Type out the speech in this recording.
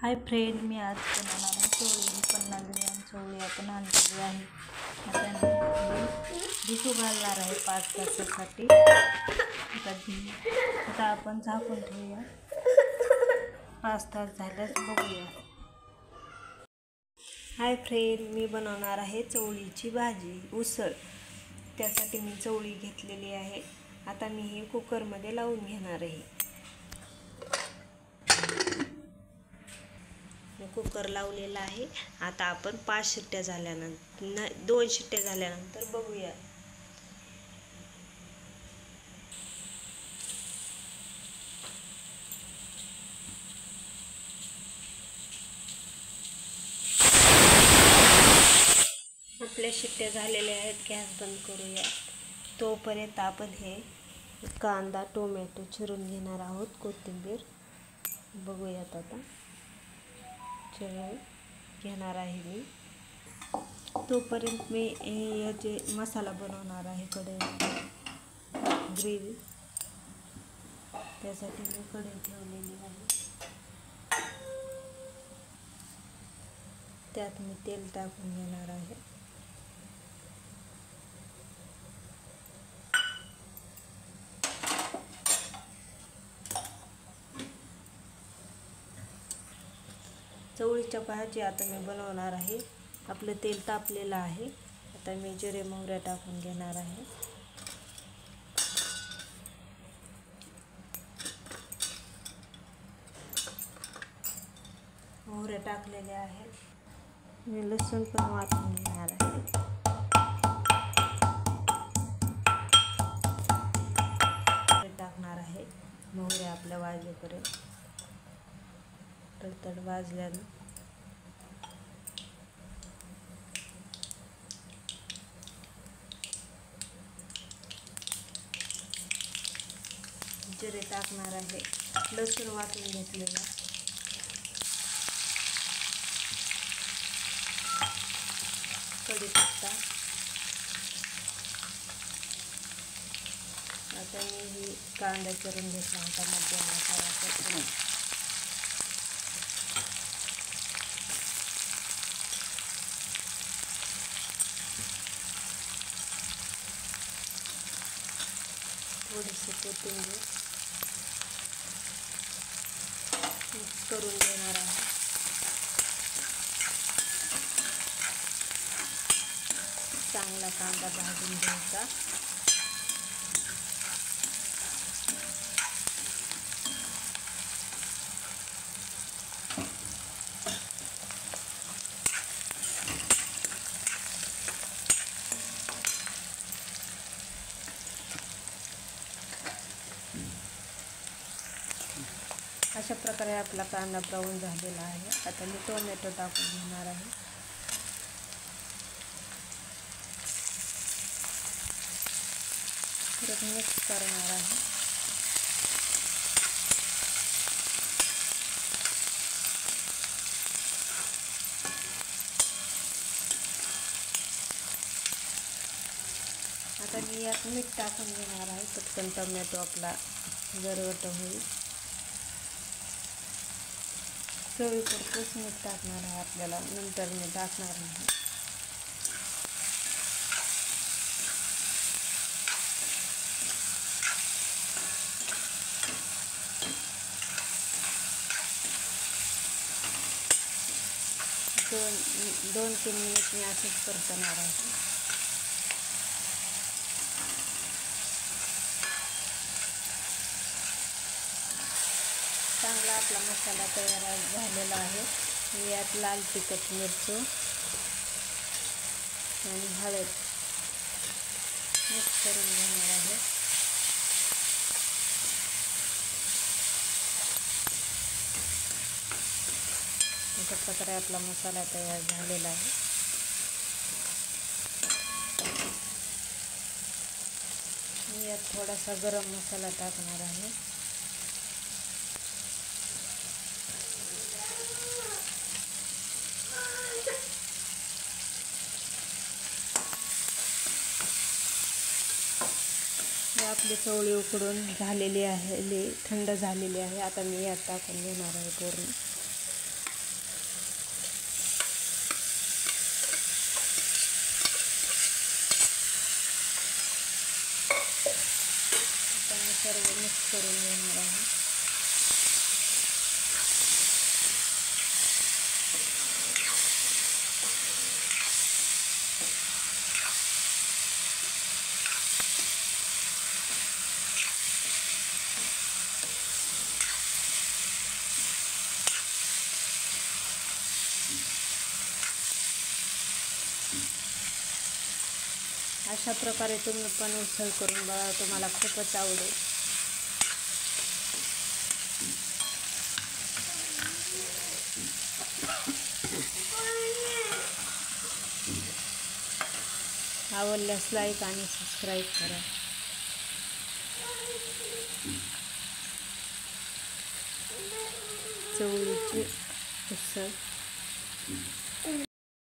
Hi friend, मी आज बनवणार आहे चवळी. 50 ग्रॅम चवळी आपण आणलेली आहे. आता मी भिजू घालणार आहे 5 तासासाठी. आता आपण झाकून ठेवूया. 5 तास झाल्यास बघूया. हाय फ्रेंड, मी बनवणार आहे चवळीची भाजी, उसळ. त्यासाठी मी चवळी घेतलेली आहे. आता मी हे कुकरमध्ये लावून घेणार आहे. कुकर लावलेला आहे. आता आपण 5 शिट्ट्या झाल्यानंतर 2 शिट्ट्या झाल्यानंतर बघूया. आपल्या शिट्ट्या झालेल्या आहेत. गॅस बंद करूया. तोपर्यंत आपण हे कांदा टोमॅटो चिरून घेणार आहोत. कोथिंबीर बघूयात. आता चिरून घेणार आहे मी. तोपर्यंत मी याचे मसाला बनवणार आहे. ग्रेव्ही त्यासाठी मी कढई ठेवलेली आहे. त्यात मी तेल टाकून घेणार आहे. चवळीच्या भाजी आता मी बनवणार आहे. आपलं तेल तापलेलं आहे. आता मी जिरे मोहऱ्या टाकून घेणार आहे. मोहऱ्या टाकलेल्या आहेत. मी लसूण पण वाटून घेणार आहे. टाकणार आहे. मोहऱ्या आपल्या वाजेपर्यंत तडतड वाजल्यानं जिरे टाकणार आहे. लसूण वाटून घेतलेला, कढीपत्ता. आता मी कांदा चिरून घेतला होता मध्यम आकाराचा. थोडीशी कोथिंबीर मिक्स करून घेणार आहे. चांगला कांदा भाजून घ्यायचा. अशा प्रकारे आपला कांदा ब्राऊन झालेला आहे. आता मी टोमॅटो टाकून घेणार आहे. परत मिक्स करणार आहे. आता मी यात मीठ टाकून घेणार आहे. पटकन टोमॅटो आपला गरगट होईल. चवीपुरतंच मीठ टाकणार आहे आपल्याला, नंतर मी टाकणार नाही. दोन 3 मिनिट मी असंच परतणार आहे. चांगला आपला मसाला तयार झालेला आहे. मी यात लाल तिखट, मिरची आणि हळद मिक्स करून घेणार आहे. अशा प्रकारे आपला मसाला तयार झालेला आहे. मी यात थोडासा गरम मसाला टाकणार आहे. आपली चवळी उकडून झालेली आहे, थंड झालेली आहे. आता मी यात टाकून घेणार आहे पूर्ण. मिक्स करून घेणार आहे. अशा प्रकारे तुम्ही पण उसळ करून बघा, तुम्हाला खूपच आवडेल. आवडल्यास लाईक आणि सबस्क्राईब करा. चवळीची उसळ